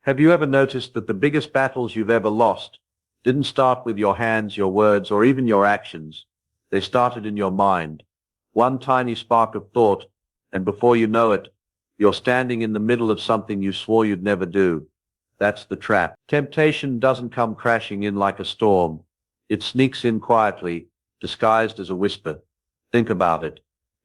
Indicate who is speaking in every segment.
Speaker 1: Have you ever noticed that the biggest battles you've ever lost didn't start with your hands, your words, or even your actions? They started in your mind. One tiny spark of thought, and before you know it, you're standing in the middle of something you swore you'd never do. That's the trap. Temptation doesn't come crashing in like a storm. It sneaks in quietly, disguised as a whisper. Think about it.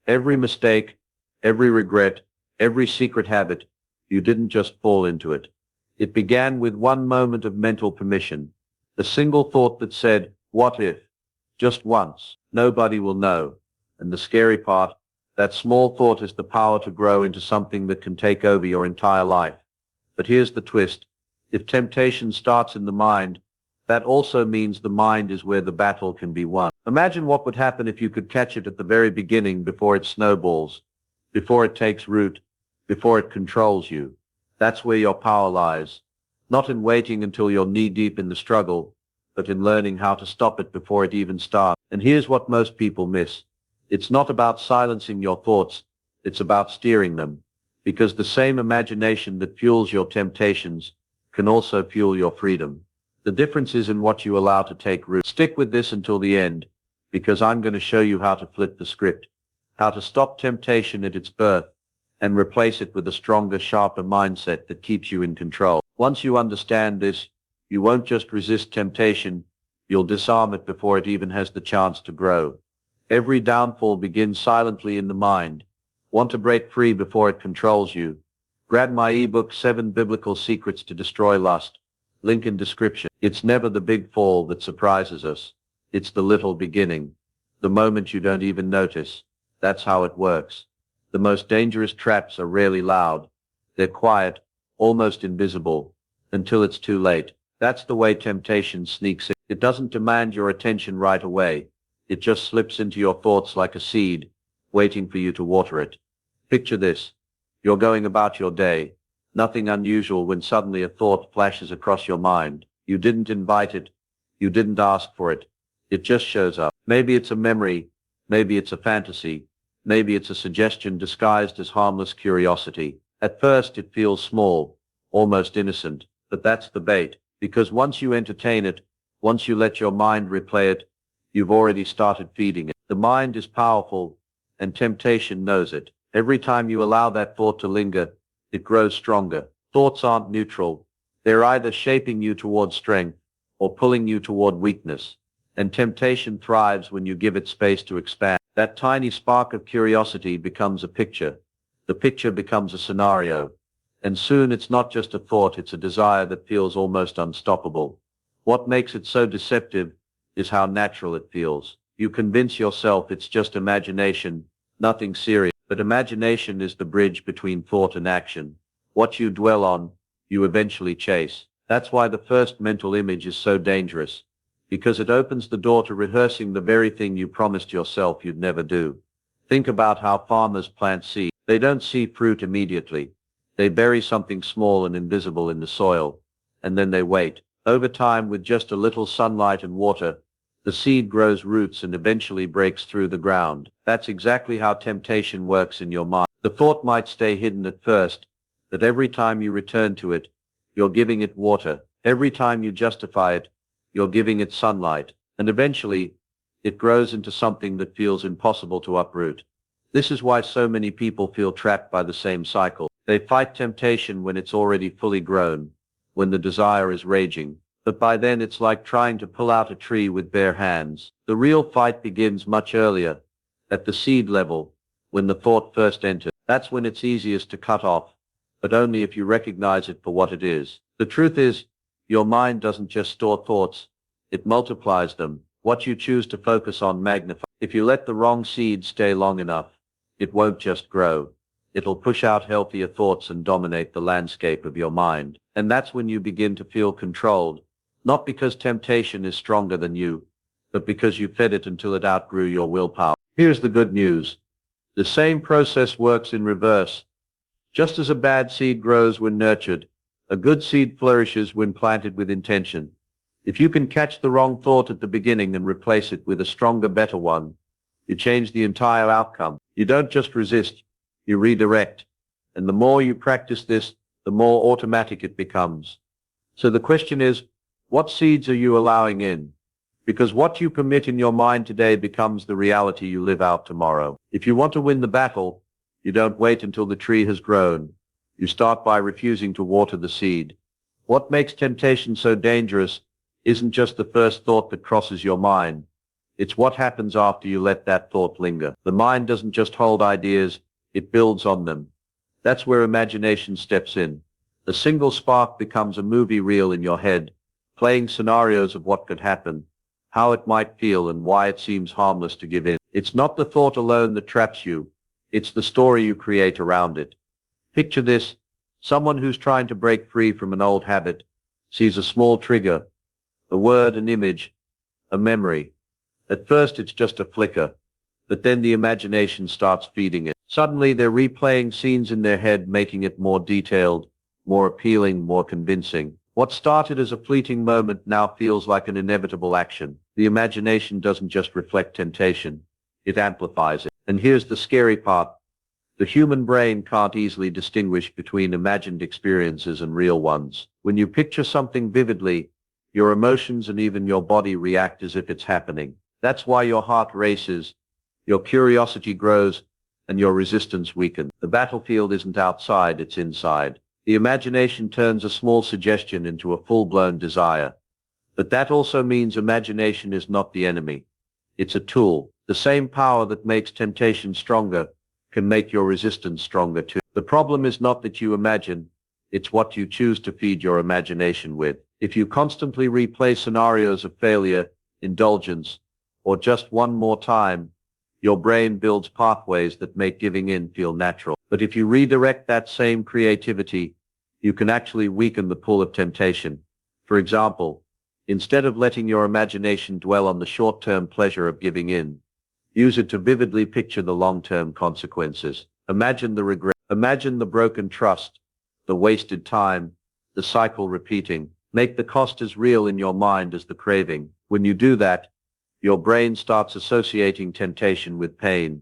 Speaker 1: Every mistake, every regret, every secret habit, you didn't just fall into it. It began with one moment of mental permission. A single thought that said, what if? Just once. Nobody will know. And the scary part, that small thought has the power to grow into something that can take over your entire life. But here's the twist. If temptation starts in the mind, that also means the mind is where the battle can be won. Imagine what would happen if you could catch it at the very beginning before it snowballs, before it takes root, before it controls you. That's where your power lies. Not in waiting until you're knee-deep in the struggle, but in learning how to stop it before it even starts. And here's what most people miss. It's not about silencing your thoughts, it's about steering them. Because the same imagination that fuels your temptations can also fuel your freedom. The difference is in what you allow to take root. Stick with this until the end, because I'm going to show you how to flip the script, how to stop temptation at its birth, and replace it with a stronger, sharper mindset that keeps you in control. Once you understand this, you won't just resist temptation, you'll disarm it before it even has the chance to grow. Every downfall begins silently in the mind. Want to break free before it controls you? Grab my ebook, 7 Biblical Secrets to Destroy Lust. Link in description. It's never the big fall that surprises us. It's the little beginning. The moment you don't even notice. That's how it works. The most dangerous traps are rarely loud. They're quiet, almost invisible, until it's too late. That's the way temptation sneaks in. It doesn't demand your attention right away. It just slips into your thoughts like a seed, waiting for you to water it. Picture this. You're going about your day. Nothing unusual when suddenly a thought flashes across your mind. You didn't invite it. You didn't ask for it. It just shows up. Maybe it's a memory. Maybe it's a fantasy. Maybe it's a suggestion disguised as harmless curiosity. At first it feels small, almost innocent, but that's the bait. Because once you entertain it, once you let your mind replay it, you've already started feeding it. The mind is powerful, and temptation knows it. Every time you allow that thought to linger, it grows stronger. Thoughts aren't neutral. They're either shaping you toward strength or pulling you toward weakness. And temptation thrives when you give it space to expand. That tiny spark of curiosity becomes a picture. The picture becomes a scenario. And soon it's not just a thought, it's a desire that feels almost unstoppable. What makes it so deceptive is how natural it feels. You convince yourself it's just imagination, nothing serious. But imagination is the bridge between thought and action. What you dwell on, you eventually chase. That's why the first mental image is so dangerous, because it opens the door to rehearsing the very thing you promised yourself you'd never do. Think about how farmers plant seeds. They don't see fruit immediately. They bury something small and invisible in the soil, and then they wait. Over time, with just a little sunlight and water, the seed grows roots and eventually breaks through the ground. That's exactly how temptation works in your mind. The thought might stay hidden at first, but every time you return to it, you're giving it water. Every time you justify it, you're giving it sunlight. And eventually, it grows into something that feels impossible to uproot. This is why so many people feel trapped by the same cycle. They fight temptation when it's already fully grown, when the desire is raging. But by then it's like trying to pull out a tree with bare hands. The real fight begins much earlier, at the seed level, when the thought first enters. That's when it's easiest to cut off, but only if you recognize it for what it is. The truth is, your mind doesn't just store thoughts, it multiplies them. What you choose to focus on magnifies. If you let the wrong seed stay long enough, it won't just grow. It'll push out healthier thoughts and dominate the landscape of your mind. And that's when you begin to feel controlled. Not because temptation is stronger than you, but because you fed it until it outgrew your willpower. Here's the good news. The same process works in reverse. Just as a bad seed grows when nurtured, a good seed flourishes when planted with intention. If you can catch the wrong thought at the beginning and replace it with a stronger, better one, you change the entire outcome. You don't just resist, you redirect. And the more you practice this, the more automatic it becomes. So the question is, what seeds are you allowing in? Because what you permit in your mind today becomes the reality you live out tomorrow. If you want to win the battle, you don't wait until the tree has grown. You start by refusing to water the seed. What makes temptation so dangerous isn't just the first thought that crosses your mind. It's what happens after you let that thought linger. The mind doesn't just hold ideas, it builds on them. That's where imagination steps in. A single spark becomes a movie reel in your head, playing scenarios of what could happen, how it might feel, and why it seems harmless to give in. It's not the thought alone that traps you. It's the story you create around it. Picture this. Someone who's trying to break free from an old habit sees a small trigger, a word, an image, a memory. At first it's just a flicker, but then the imagination starts feeding it. Suddenly they're replaying scenes in their head, making it more detailed, more appealing, more convincing. What started as a fleeting moment now feels like an inevitable action. The imagination doesn't just reflect temptation, it amplifies it. And here's the scary part. The human brain can't easily distinguish between imagined experiences and real ones. When you picture something vividly, your emotions and even your body react as if it's happening. That's why your heart races, your curiosity grows, and your resistance weakens. The battlefield isn't outside, it's inside. The imagination turns a small suggestion into a full-blown desire. But that also means imagination is not the enemy. It's a tool. The same power that makes temptation stronger can make your resistance stronger too. The problem is not that you imagine, it's what you choose to feed your imagination with. If you constantly replay scenarios of failure, indulgence, or just one more time, your brain builds pathways that make giving in feel natural. But if you redirect that same creativity, you can actually weaken the pull of temptation. For example, instead of letting your imagination dwell on the short-term pleasure of giving in, use it to vividly picture the long-term consequences. Imagine the regret, imagine the broken trust, the wasted time, the cycle repeating. Make the cost as real in your mind as the craving. When you do that, your brain starts associating temptation with pain,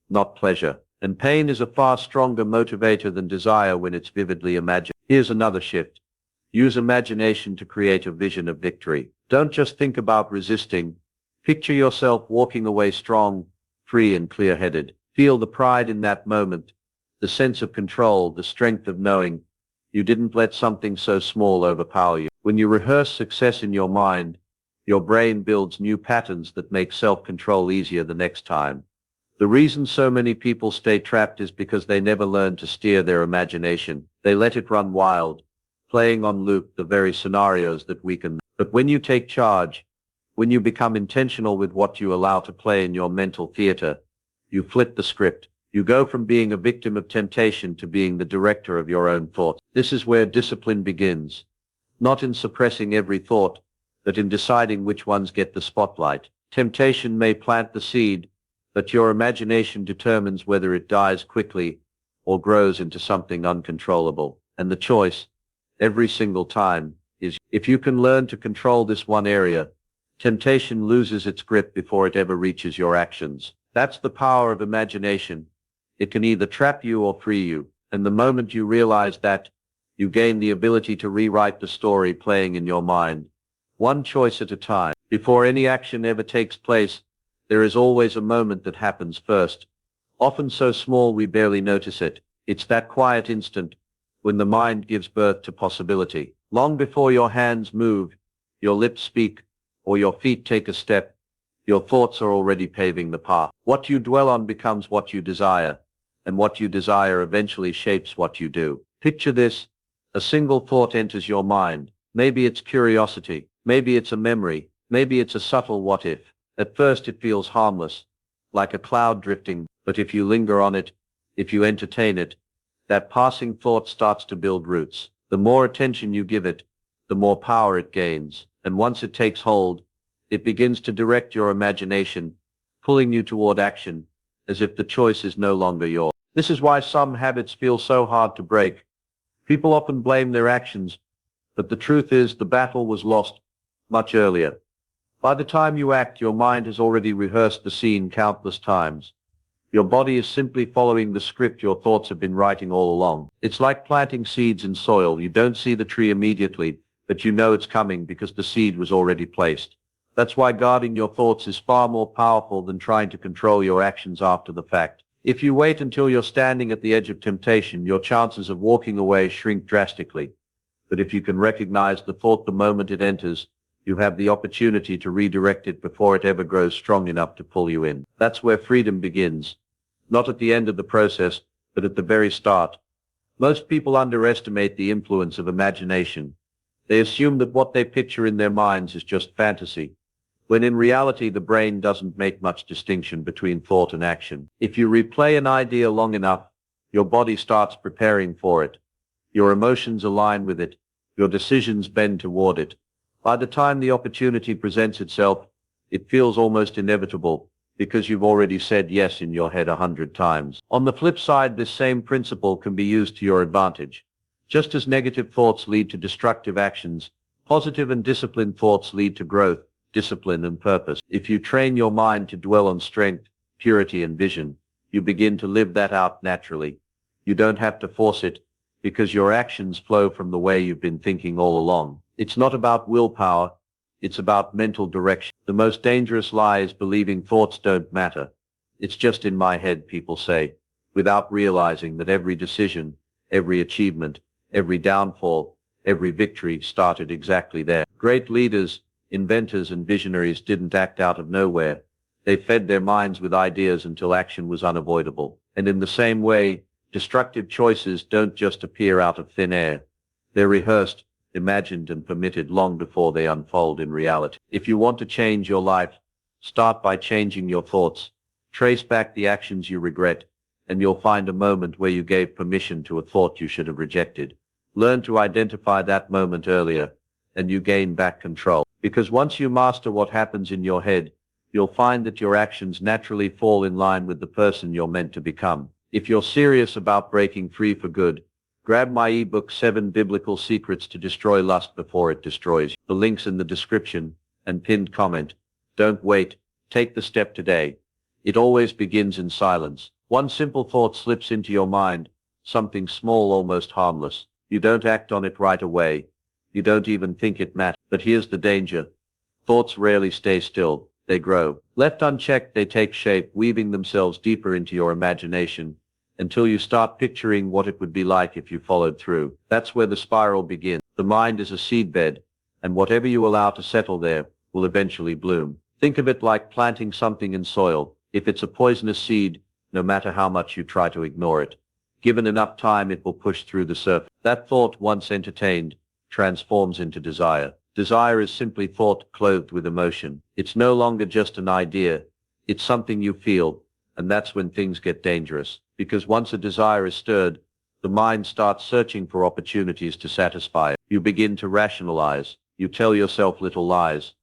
Speaker 1: not pleasure. And pain is a far stronger motivator than desire when it's vividly imagined. Here's another shift. Use imagination to create a vision of victory. Don't just think about resisting. Picture yourself walking away strong, free, and clear-headed. Feel the pride in that moment, the sense of control, the strength of knowing you didn't let something so small overpower you. When you rehearse success in your mind, your brain builds new patterns that make self-control easier the next time. The reason so many people stay trapped is because they never learn to steer their imagination. They let it run wild, playing on loop the very scenarios that weaken them. But when you take charge, when you become intentional with what you allow to play in your mental theater, you flip the script. You go from being a victim of temptation to being the director of your own thoughts. This is where discipline begins, not in suppressing every thought, but in deciding which ones get the spotlight. Temptation may plant the seed, but your imagination determines whether it dies quickly or grows into something uncontrollable. And the choice, every single time, is if you can learn to control this one area, temptation loses its grip before it ever reaches your actions. That's the power of imagination. It can either trap you or free you. And the moment you realize that, you gain the ability to rewrite the story playing in your mind, one choice at a time. Before any action ever takes place, there is always a moment that happens first, often so small we barely notice it. It's that quiet instant when the mind gives birth to possibility. Long before your hands move, your lips speak, or your feet take a step, your thoughts are already paving the path. What you dwell on becomes what you desire, and what you desire eventually shapes what you do. Picture this. A single thought enters your mind. Maybe it's curiosity, maybe it's a memory, maybe it's a subtle what if. At first it feels harmless, like a cloud drifting, but if you linger on it, if you entertain it, that passing thought starts to build roots. The more attention you give it, the more power it gains, and once it takes hold, it begins to direct your imagination, pulling you toward action, as if the choice is no longer yours. This is why some habits feel so hard to break. People often blame their actions, but the truth is the battle was lost much earlier. By the time you act, your mind has already rehearsed the scene countless times. Your body is simply following the script your thoughts have been writing all along. It's like planting seeds in soil. You don't see the tree immediately, but you know it's coming because the seed was already placed. That's why guarding your thoughts is far more powerful than trying to control your actions after the fact. If you wait until you're standing at the edge of temptation, your chances of walking away shrink drastically. But if you can recognize the thought the moment it enters, you have the opportunity to redirect it before it ever grows strong enough to pull you in. That's where freedom begins. Not at the end of the process, but at the very start. Most people underestimate the influence of imagination. They assume that what they picture in their minds is just fantasy, when in reality the brain doesn't make much distinction between thought and action. If you replay an idea long enough, your body starts preparing for it. Your emotions align with it. Your decisions bend toward it. By the time the opportunity presents itself, it feels almost inevitable, because you've already said yes in your head 100 times. On the flip side, this same principle can be used to your advantage. Just as negative thoughts lead to destructive actions, positive and disciplined thoughts lead to growth, discipline, and purpose. If you train your mind to dwell on strength, purity, and vision, you begin to live that out naturally. You don't have to force it, because your actions flow from the way you've been thinking all along. It's not about willpower, it's about mental direction. The most dangerous lie is believing thoughts don't matter. It's just in my head, people say, without realizing that every decision, every achievement, every downfall, every victory started exactly there. Great leaders, inventors, and visionaries didn't act out of nowhere. They fed their minds with ideas until action was unavoidable. And in the same way, destructive choices don't just appear out of thin air. They're rehearsed, imagined, and permitted long before they unfold in reality. If you want to change your life, start by changing your thoughts. Trace back the actions you regret, and you'll find a moment where you gave permission to a thought you should have rejected. Learn to identify that moment earlier, and you gain back control. Because once you master what happens in your head, you'll find that your actions naturally fall in line with the person you're meant to become. If you're serious about breaking free for good, grab my ebook 7 Biblical Secrets to Destroy Lust Before It Destroys You. The link's in the description and pinned comment. Don't wait. Take the step today. It always begins in silence. One simple thought slips into your mind, something small, almost harmless. You don't act on it right away. You don't even think it matters. But here's the danger. Thoughts rarely stay still. They grow. Left unchecked, they take shape, weaving themselves deeper into your imagination, until you start picturing what it would be like if you followed through. That's where the spiral begins. The mind is a seedbed, and whatever you allow to settle there will eventually bloom. Think of it like planting something in soil. If it's a poisonous seed, no matter how much you try to ignore it, given enough time, it will push through the surface. That thought, once entertained, transforms into desire. Desire is simply thought clothed with emotion. It's no longer just an idea. It's something you feel, and that's when things get dangerous. Because once a desire is stirred, the mind starts searching for opportunities to satisfy it. You begin to rationalize. You tell yourself little lies.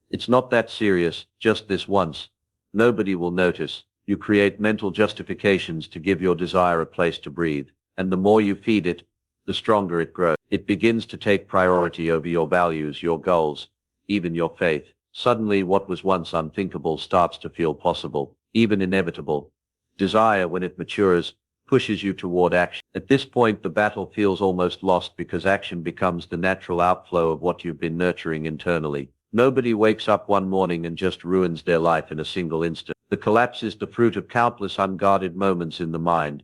Speaker 1: It's not that serious, just this once. Nobody will notice. You create mental justifications to give your desire a place to breathe. And the more you feed it, the stronger it grows. It begins to take priority over your values, your goals, even your faith. Suddenly, what was once unthinkable starts to feel possible, even inevitable. Desire, when it matures, pushes you toward action. At this point, the battle feels almost lost because action becomes the natural outflow of what you've been nurturing internally. Nobody wakes up one morning and just ruins their life in a single instant. The collapse is the fruit of countless unguarded moments in the mind,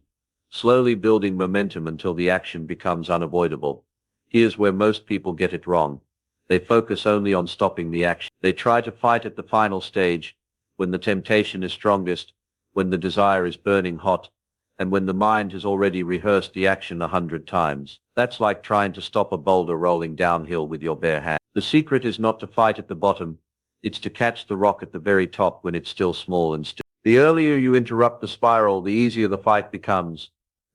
Speaker 1: slowly building momentum until the action becomes unavoidable. Here's where most people get it wrong. They focus only on stopping the action. They try to fight at the final stage, when the temptation is strongest, when the desire is burning hot, and when the mind has already rehearsed the action 100 times. That's like trying to stop a boulder rolling downhill with your bare hand. The secret is not to fight at the bottom, it's to catch the rock at the very top when it's still small and still. The earlier you interrupt the spiral, the easier the fight becomes.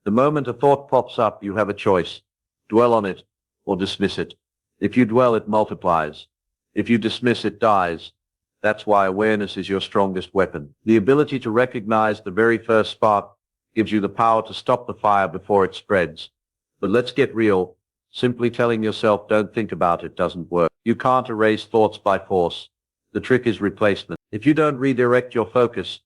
Speaker 1: The moment a thought pops up, you have a choice. Dwell on it, or dismiss it. If you dwell, it multiplies. If you dismiss, it dies. That's why awareness is your strongest weapon. The ability to recognize the very first spark gives you the power to stop the fire before it spreads. But let's get real. Simply telling yourself don't think about it doesn't work. You can't erase thoughts by force. The trick is replacement. If you don't redirect your focus,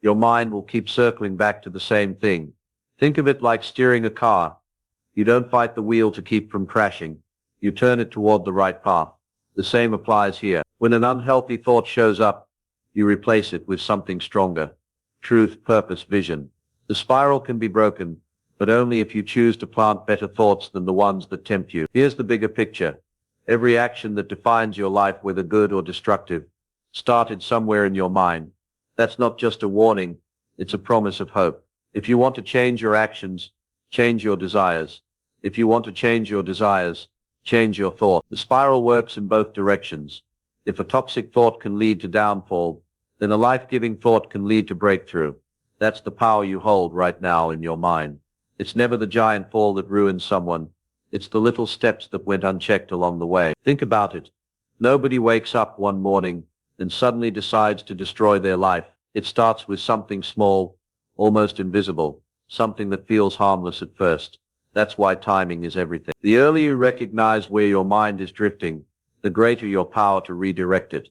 Speaker 1: Your mind will keep circling back to the same thing. Think of it like steering a car. You don't fight the wheel to keep from crashing. You turn it toward the right path. The same applies here. When an unhealthy thought shows up, you replace it with something stronger. Truth, purpose, vision. The spiral can be broken, but only if you choose to plant better thoughts than the ones that tempt you. Here's the bigger picture. Every action that defines your life, whether good or destructive, started somewhere in your mind. That's not just a warning, it's a promise of hope. If you want to change your actions, change your desires. If you want to change your desires, change your thought. The spiral works in both directions. If a toxic thought can lead to downfall, then a life-giving thought can lead to breakthrough. That's the power you hold right now in your mind. It's never the giant fall that ruins someone. It's the little steps that went unchecked along the way. Think about it. Nobody wakes up one morning and suddenly decides to destroy their life. It starts with something small, almost invisible, something that feels harmless at first. That's why timing is everything. The earlier you recognize where your mind is drifting, the greater your power to redirect it.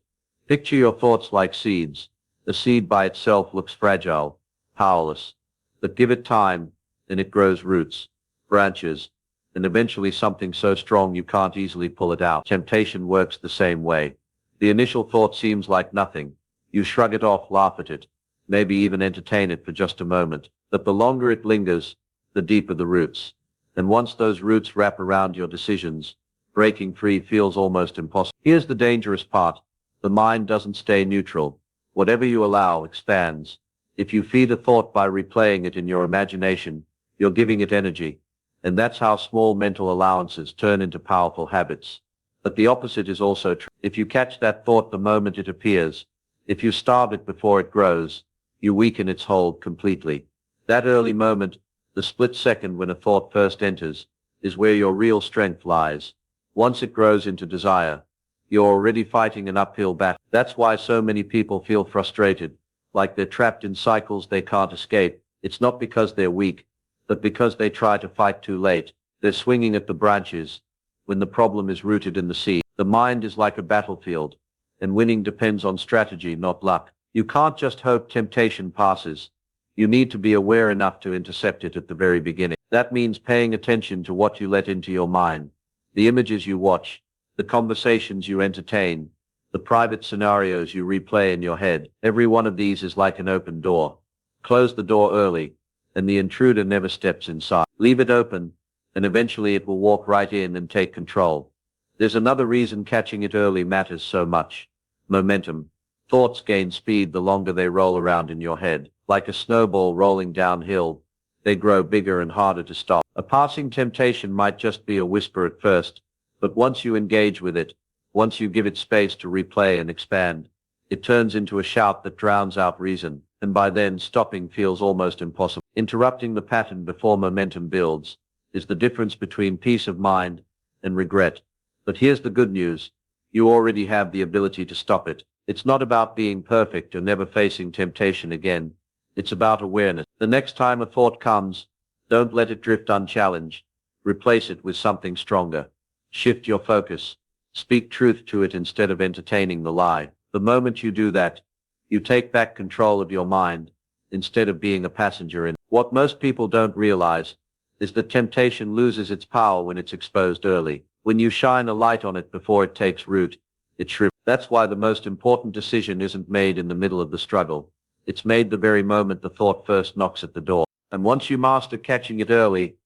Speaker 1: Picture your thoughts like seeds. A seed by itself looks fragile, powerless. But give it time, and it grows roots, branches, and eventually something so strong you can't easily pull it out. Temptation works the same way. The initial thought seems like nothing. You shrug it off, laugh at it, maybe even entertain it for just a moment. But the longer it lingers, the deeper the roots. And once those roots wrap around your decisions, breaking free feels almost impossible. Here's the dangerous part. The mind doesn't stay neutral. Whatever you allow expands. If you feed a thought by replaying it in your imagination, you're giving it energy. And that's how small mental allowances turn into powerful habits. But the opposite is also true. If you catch that thought the moment it appears, if you starve it before it grows, you weaken its hold completely. That early moment, the split second when a thought first enters, is where your real strength lies. Once it grows into desire, you're already fighting an uphill battle. That's why so many people feel frustrated, like they're trapped in cycles they can't escape. It's not because they're weak, but because they try to fight too late. They're swinging at the branches when the problem is rooted in the seed. The mind is like a battlefield, and winning depends on strategy, not luck. You can't just hope temptation passes. You need to be aware enough to intercept it at the very beginning. That means paying attention to what you let into your mind, the images you watch, the conversations you entertain, the private scenarios you replay in your head. Every one of these is like an open door. Close the door early, and the intruder never steps inside. Leave it open, and eventually it will walk right in and take control. There's another reason catching it early matters so much. Momentum. Thoughts gain speed the longer they roll around in your head. Like a snowball rolling downhill, they grow bigger and harder to stop. A passing temptation might just be a whisper at first, but once you engage with it, once you give it space to replay and expand, it turns into a shout that drowns out reason, and by then stopping feels almost impossible. Interrupting the pattern before momentum builds is the difference between peace of mind and regret. But here's the good news. You already have the ability to stop it. It's not about being perfect or never facing temptation again. It's about awareness. The next time a thought comes, don't let it drift unchallenged. Replace it with something stronger. Shift your focus. Speak truth to it instead of entertaining the lie. The moment you do that, you take back control of your mind instead of being a passenger in it. What most people don't realize is that temptation loses its power when it's exposed early. When you shine a light on it before it takes root, it shrivels. That's why the most important decision isn't made in the middle of the struggle. It's made the very moment the thought first knocks at the door. And once you master catching it early,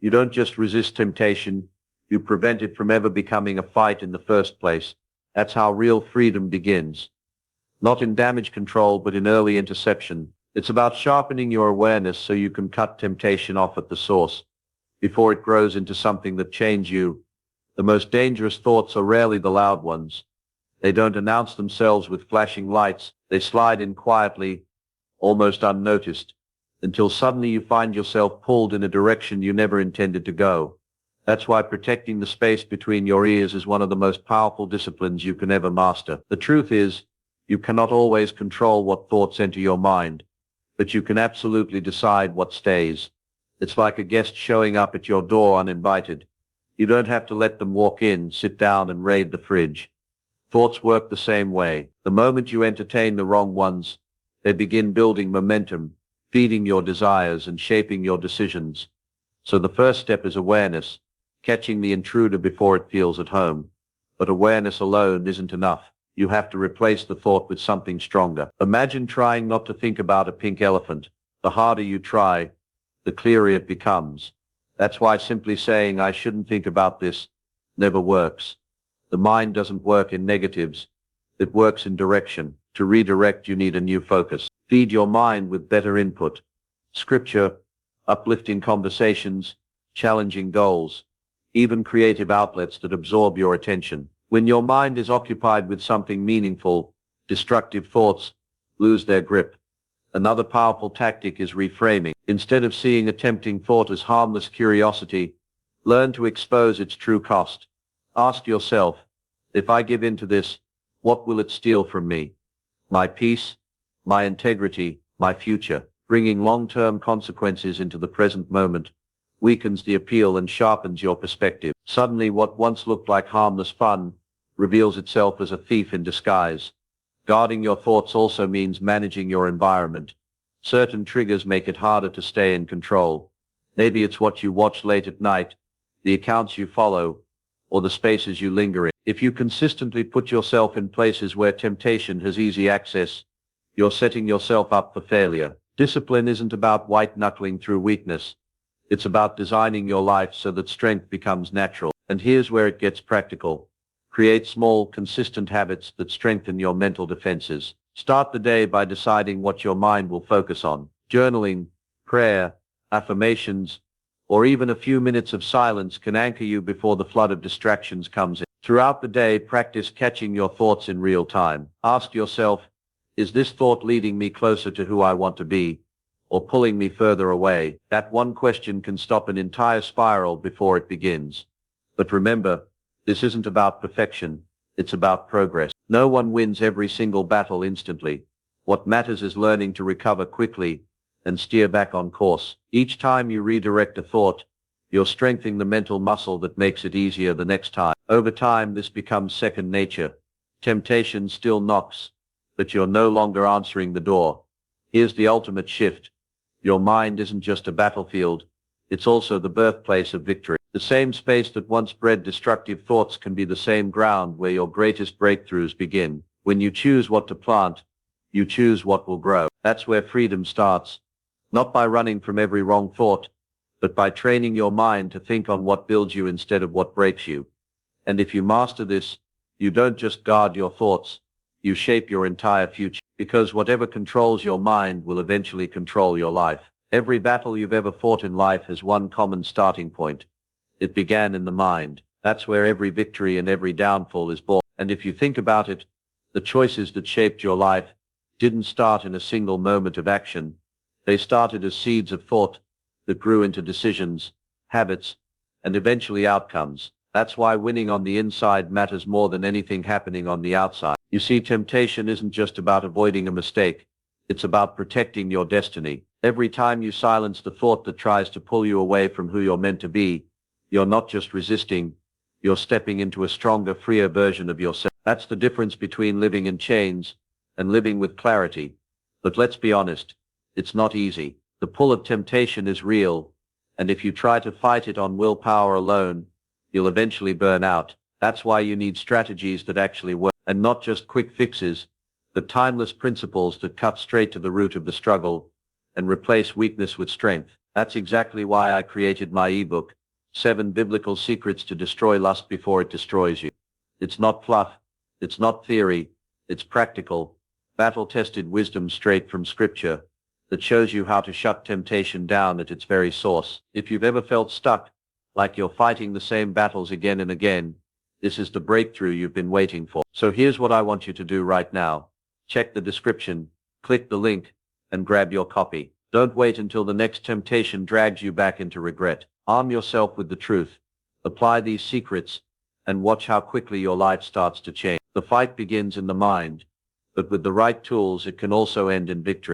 Speaker 1: you don't just resist temptation, you prevent it from ever becoming a fight in the first place. That's how real freedom begins. Not in damage control, but in early interception. It's about sharpening your awareness so you can cut temptation off at the source, before it grows into something that changes you. The most dangerous thoughts are rarely the loud ones. They don't announce themselves with flashing lights. They slide in quietly, almost unnoticed, until suddenly you find yourself pulled in a direction you never intended to go. That's why protecting the space between your ears is one of the most powerful disciplines you can ever master. The truth is, you cannot always control what thoughts enter your mind, but you can absolutely decide what stays. It's like a guest showing up at your door uninvited. You don't have to let them walk in, sit down, and raid the fridge. Thoughts work the same way. The moment you entertain the wrong ones, They begin building momentum, feeding your desires and shaping your decisions. So the first step is awareness, catching the intruder before it feels at home. But awareness alone isn't enough. You have to replace the thought with something stronger. Imagine trying not to think about a pink elephant. The harder you try, the clearer it becomes. That's why simply saying, "I shouldn't think about this," never works. The mind doesn't work in negatives. It works in direction. To redirect, you need a new focus. Feed your mind with better input. Scripture, uplifting conversations, challenging goals, even creative outlets that absorb your attention. When your mind is occupied with something meaningful, destructive thoughts lose their grip. Another powerful tactic is reframing. Instead of seeing a tempting thought as harmless curiosity, learn to expose its true cost. Ask yourself, if I give in to this, what will it steal from me? My peace, my integrity, my future. Bringing long-term consequences into the present moment weakens the appeal and sharpens your perspective. Suddenly, what once looked like harmless fun reveals itself as a thief in disguise. Guarding your thoughts also means managing your environment. Certain triggers make it harder to stay in control. Maybe it's what you watch late at night, the accounts you follow, or the spaces you linger in. If you consistently put yourself in places where temptation has easy access, you're setting yourself up for failure. Discipline isn't about white-knuckling through weakness. It's about designing your life so that strength becomes natural. And here's where it gets practical. Create small, consistent habits that strengthen your mental defenses. Start the day by deciding what your mind will focus on. Journaling, prayer, affirmations, or even a few minutes of silence can anchor you before the flood of distractions comes in. Throughout the day, practice catching your thoughts in real time. Ask yourself, is this thought leading me closer to who I want to be, or pulling me further away? That one question can stop an entire spiral before it begins. But remember, this isn't about perfection, it's about progress. No one wins every single battle instantly. What matters is learning to recover quickly and steer back on course. Each time you redirect a thought, you're strengthening the mental muscle that makes it easier the next time. Over time, this becomes second nature. Temptation still knocks, but you're no longer answering the door. Here's the ultimate shift. Your mind isn't just a battlefield, it's also the birthplace of victory. The same space that once bred destructive thoughts can be the same ground where your greatest breakthroughs begin. When you choose what to plant, you choose what will grow. That's where freedom starts. Not by running from every wrong thought, but by training your mind to think on what builds you instead of what breaks you. And if you master this, you don't just guard your thoughts, you shape your entire future. Because whatever controls your mind will eventually control your life. Every battle you've ever fought in life has one common starting point. It began in the mind. That's where every victory and every downfall is born. And if you think about it, the choices that shaped your life didn't start in a single moment of action. They started as seeds of thought that grew into decisions, habits, and eventually outcomes. That's why winning on the inside matters more than anything happening on the outside. You see, temptation isn't just about avoiding a mistake. It's about protecting your destiny. Every time you silence the thought that tries to pull you away from who you're meant to be, you're not just resisting, you're stepping into a stronger, freer version of yourself. That's the difference between living in chains and living with clarity. But let's be honest, it's not easy. The pull of temptation is real, and if you try to fight it on willpower alone, you'll eventually burn out. That's why you need strategies that actually work, and not just quick fixes, but timeless principles that cut straight to the root of the struggle and replace weakness with strength. That's exactly why I created my ebook, 7 Biblical Secrets to Destroy Lust Before It Destroys You. It's not fluff, it's not theory, it's practical, battle-tested wisdom straight from Scripture that shows you how to shut temptation down at its very source. If you've ever felt stuck, like you're fighting the same battles again and again, this is the breakthrough you've been waiting for. So here's what I want you to do right now. Check the description, click the link, and grab your copy. Don't wait until the next temptation drags you back into regret. Arm yourself with the truth. Apply these secrets, and watch how quickly your life starts to change. The fight begins in the mind, but with the right tools it can also end in victory.